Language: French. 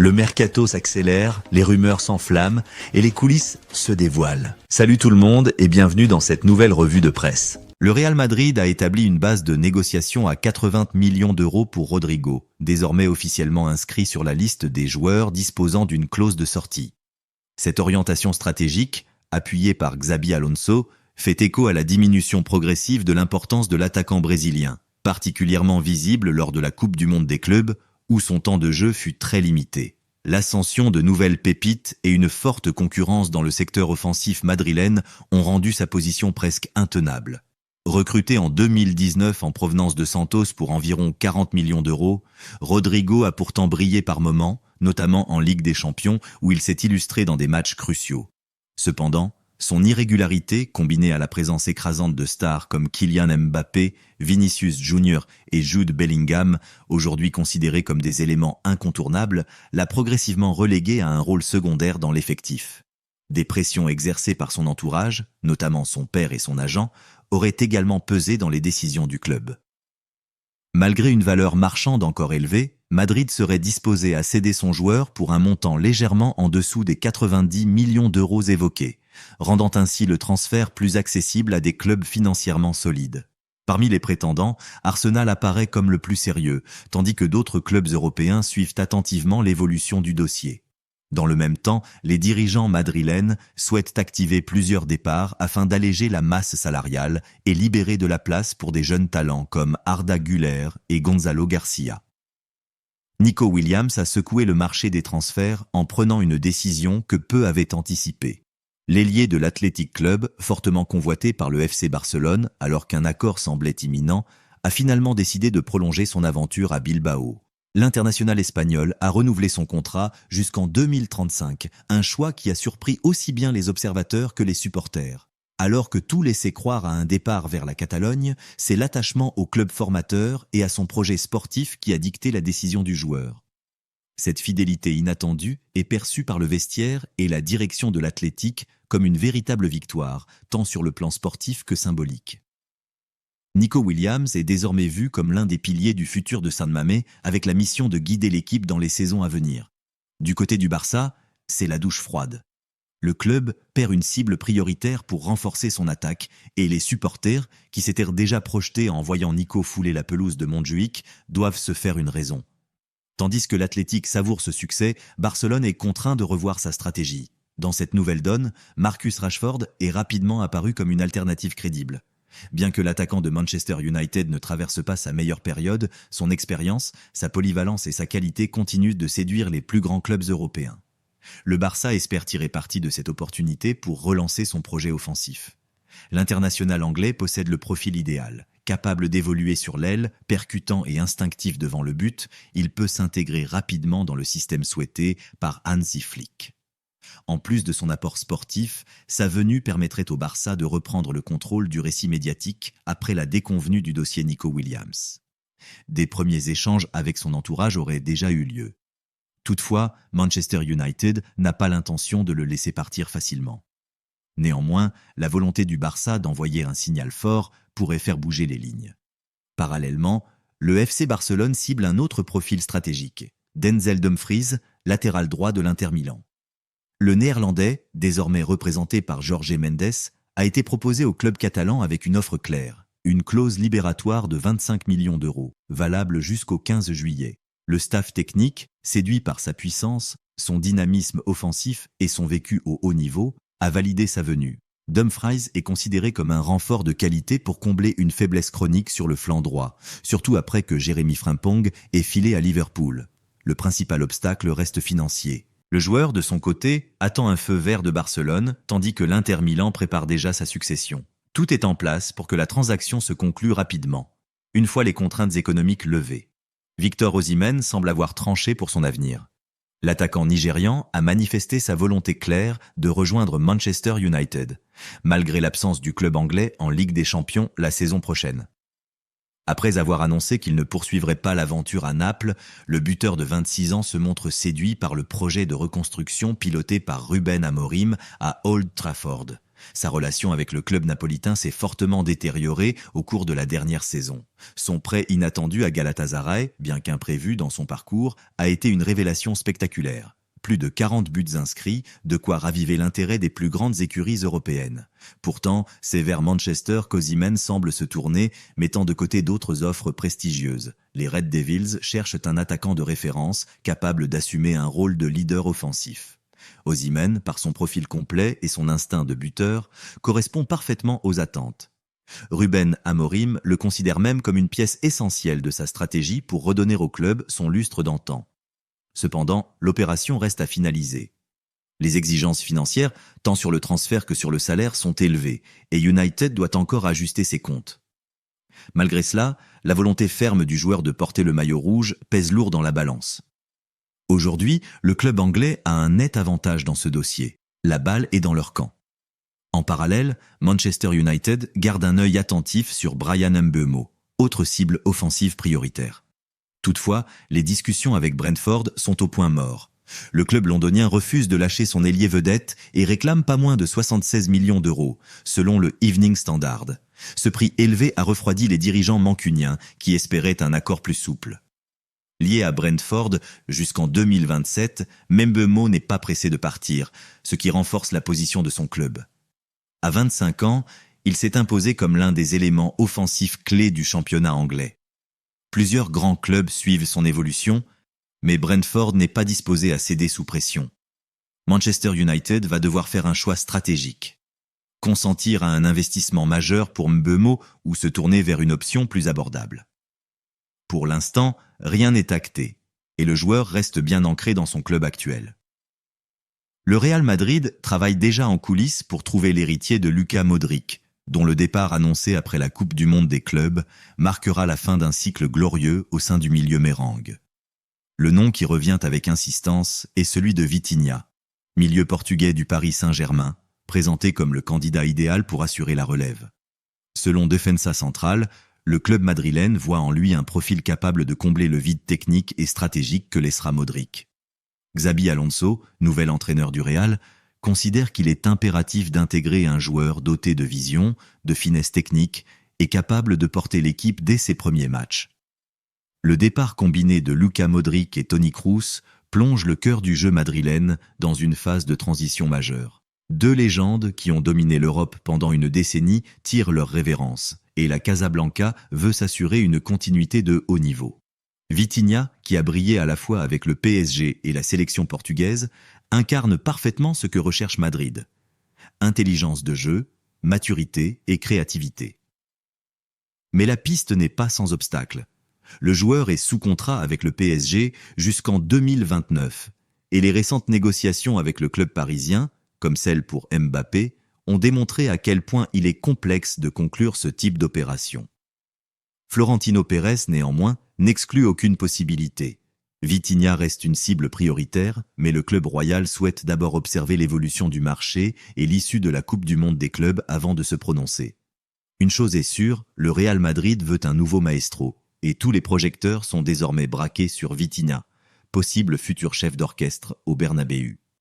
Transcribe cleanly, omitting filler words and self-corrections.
Le mercato s'accélère, les rumeurs s'enflamment et les coulisses se dévoilent. Salut tout le monde et bienvenue dans cette nouvelle revue de presse. Le Real Madrid a établi une base de négociation à 80 millions d'euros pour Rodrigo, désormais officiellement inscrit sur la liste des joueurs disposant d'une clause de sortie. Cette orientation stratégique, appuyée par Xabi Alonso, fait écho à la diminution progressive de l'importance de l'attaquant brésilien, particulièrement visible lors de la Coupe du Monde des clubs, où son temps de jeu fut très limité. L'ascension de nouvelles pépites et une forte concurrence dans le secteur offensif madrilène ont rendu sa position presque intenable. Recruté en 2019 en provenance de Santos pour environ 40 millions d'euros, Rodrigo a pourtant brillé par moments, notamment en Ligue des Champions où il s'est illustré dans des matchs cruciaux. Cependant, son irrégularité, combinée à la présence écrasante de stars comme Kylian Mbappé, Vinicius Junior et Jude Bellingham, aujourd'hui considérés comme des éléments incontournables, l'a progressivement relégué à un rôle secondaire dans l'effectif. Des pressions exercées par son entourage, notamment son père et son agent, auraient également pesé dans les décisions du club. Malgré une valeur marchande encore élevée, Madrid serait disposé à céder son joueur pour un montant légèrement en dessous des 90 millions d'euros évoqués, rendant ainsi le transfert plus accessible à des clubs financièrement solides. Parmi les prétendants, Arsenal apparaît comme le plus sérieux, tandis que d'autres clubs européens suivent attentivement l'évolution du dossier. Dans le même temps, les dirigeants madrilènes souhaitent activer plusieurs départs afin d'alléger la masse salariale et libérer de la place pour des jeunes talents comme Arda Güler et Gonzalo Garcia. Nico Williams a secoué le marché des transferts en prenant une décision que peu avaient anticipée. L'ailier de l'Athletic Club, fortement convoité par le FC Barcelone alors qu'un accord semblait imminent, a finalement décidé de prolonger son aventure à Bilbao. L'international espagnol a renouvelé son contrat jusqu'en 2035, un choix qui a surpris aussi bien les observateurs que les supporters. Alors que tout laissait croire à un départ vers la Catalogne, c'est l'attachement au club formateur et à son projet sportif qui a dicté la décision du joueur. Cette fidélité inattendue est perçue par le vestiaire et la direction de l'Athletic comme une véritable victoire, tant sur le plan sportif que symbolique. Nico Williams est désormais vu comme l'un des piliers du futur de San Mamés avec la mission de guider l'équipe dans les saisons à venir. Du côté du Barça, c'est la douche froide. Le club perd une cible prioritaire pour renforcer son attaque et les supporters, qui s'étaient déjà projetés en voyant Nico fouler la pelouse de Montjuïc, doivent se faire une raison. Tandis que l'Athletic savoure ce succès, Barcelone est contraint de revoir sa stratégie. Dans cette nouvelle donne, Marcus Rashford est rapidement apparu comme une alternative crédible. Bien que l'attaquant de Manchester United ne traverse pas sa meilleure période, son expérience, sa polyvalence et sa qualité continuent de séduire les plus grands clubs européens. Le Barça espère tirer parti de cette opportunité pour relancer son projet offensif. L'international anglais possède le profil idéal. Capable d'évoluer sur l'aile, percutant et instinctif devant le but, il peut s'intégrer rapidement dans le système souhaité par Hansi Flick. En plus de son apport sportif, sa venue permettrait au Barça de reprendre le contrôle du récit médiatique après la déconvenue du dossier Nico Williams. Des premiers échanges avec son entourage auraient déjà eu lieu. Toutefois, Manchester United n'a pas l'intention de le laisser partir facilement. Néanmoins, la volonté du Barça d'envoyer un signal fort pourrait faire bouger les lignes. Parallèlement, le FC Barcelone cible un autre profil stratégique, Denzel Dumfries, latéral droit de l'Inter Milan. Le Néerlandais, désormais représenté par Jorge Mendes, a été proposé au club catalan avec une offre claire, une clause libératoire de 25 millions d'euros, valable jusqu'au 15 juillet. Le staff technique, séduit par sa puissance, son dynamisme offensif et son vécu au haut niveau, a validé sa venue. Dumfries est considéré comme un renfort de qualité pour combler une faiblesse chronique sur le flanc droit, surtout après que Jérémy Frimpong ait filé à Liverpool. Le principal obstacle reste financier. Le joueur, de son côté, attend un feu vert de Barcelone, tandis que l'Inter Milan prépare déjà sa succession. Tout est en place pour que la transaction se conclue rapidement, une fois les contraintes économiques levées. Victor Osimhen semble avoir tranché pour son avenir. L'attaquant nigérian a manifesté sa volonté claire de rejoindre Manchester United, malgré l'absence du club anglais en Ligue des Champions la saison prochaine. Après avoir annoncé qu'il ne poursuivrait pas l'aventure à Naples, le buteur de 26 ans se montre séduit par le projet de reconstruction piloté par Ruben Amorim à Old Trafford. Sa relation avec le club napolitain s'est fortement détériorée au cours de la dernière saison. Son prêt inattendu à Galatasaray, bien qu'imprévu dans son parcours, a été une révélation spectaculaire. Plus de 40 buts inscrits, de quoi raviver l'intérêt des plus grandes écuries européennes. Pourtant, c'est vers Manchester qu'Osimhen semble se tourner, mettant de côté d'autres offres prestigieuses. Les Red Devils cherchent un attaquant de référence, capable d'assumer un rôle de leader offensif. Osimhen, par son profil complet et son instinct de buteur, correspond parfaitement aux attentes. Ruben Amorim le considère même comme une pièce essentielle de sa stratégie pour redonner au club son lustre d'antan. Cependant, l'opération reste à finaliser. Les exigences financières, tant sur le transfert que sur le salaire, sont élevées et United doit encore ajuster ses comptes. Malgré cela, la volonté ferme du joueur de porter le maillot rouge pèse lourd dans la balance. Aujourd'hui, le club anglais a un net avantage dans ce dossier. La balle est dans leur camp. En parallèle, Manchester United garde un œil attentif sur Bryan Mbeumo, autre cible offensive prioritaire. Toutefois, les discussions avec Brentford sont au point mort. Le club londonien refuse de lâcher son ailier vedette et réclame pas moins de 76 millions d'euros, selon le Evening Standard. Ce prix élevé a refroidi les dirigeants mancuniens qui espéraient un accord plus souple. Lié à Brentford jusqu'en 2027, Mbeumo n'est pas pressé de partir, ce qui renforce la position de son club. À 25 ans, il s'est imposé comme l'un des éléments offensifs clés du championnat anglais. Plusieurs grands clubs suivent son évolution, mais Brentford n'est pas disposé à céder sous pression. Manchester United va devoir faire un choix stratégique. Consentir à un investissement majeur pour Mbeumo ou se tourner vers une option plus abordable. Pour l'instant, rien n'est acté, et le joueur reste bien ancré dans son club actuel. Le Real Madrid travaille déjà en coulisses pour trouver l'héritier de Luka Modric, dont le départ annoncé après la Coupe du Monde des clubs marquera la fin d'un cycle glorieux au sein du milieu mérengue. Le nom qui revient avec insistance est celui de Vitinha, milieu portugais du Paris Saint-Germain, présenté comme le candidat idéal pour assurer la relève. Selon Defensa Central, le club madrilène voit en lui un profil capable de combler le vide technique et stratégique que laissera Modric. Xabi Alonso, nouvel entraîneur du Real, considère qu'il est impératif d'intégrer un joueur doté de vision, de finesse technique et capable de porter l'équipe dès ses premiers matchs. Le départ combiné de Luka Modric et Toni Kroos plonge le cœur du jeu madrilène dans une phase de transition majeure. Deux légendes qui ont dominé l'Europe pendant une décennie tirent leur révérence, et la Casablanca veut s'assurer une continuité de haut niveau. Vitinha, qui a brillé à la fois avec le PSG et la sélection portugaise, incarne parfaitement ce que recherche Madrid. Intelligence de jeu, maturité et créativité. Mais la piste n'est pas sans obstacle. Le joueur est sous contrat avec le PSG jusqu'en 2029, et les récentes négociations avec le club parisien, comme celle pour Mbappé, ont démontré à quel point il est complexe de conclure ce type d'opération. Florentino Pérez, néanmoins, n'exclut aucune possibilité. Vitinha reste une cible prioritaire, mais le club royal souhaite d'abord observer l'évolution du marché et l'issue de la Coupe du Monde des clubs avant de se prononcer. Une chose est sûre, le Real Madrid veut un nouveau maestro, et tous les projecteurs sont désormais braqués sur Vitinha, possible futur chef d'orchestre au Bernabéu.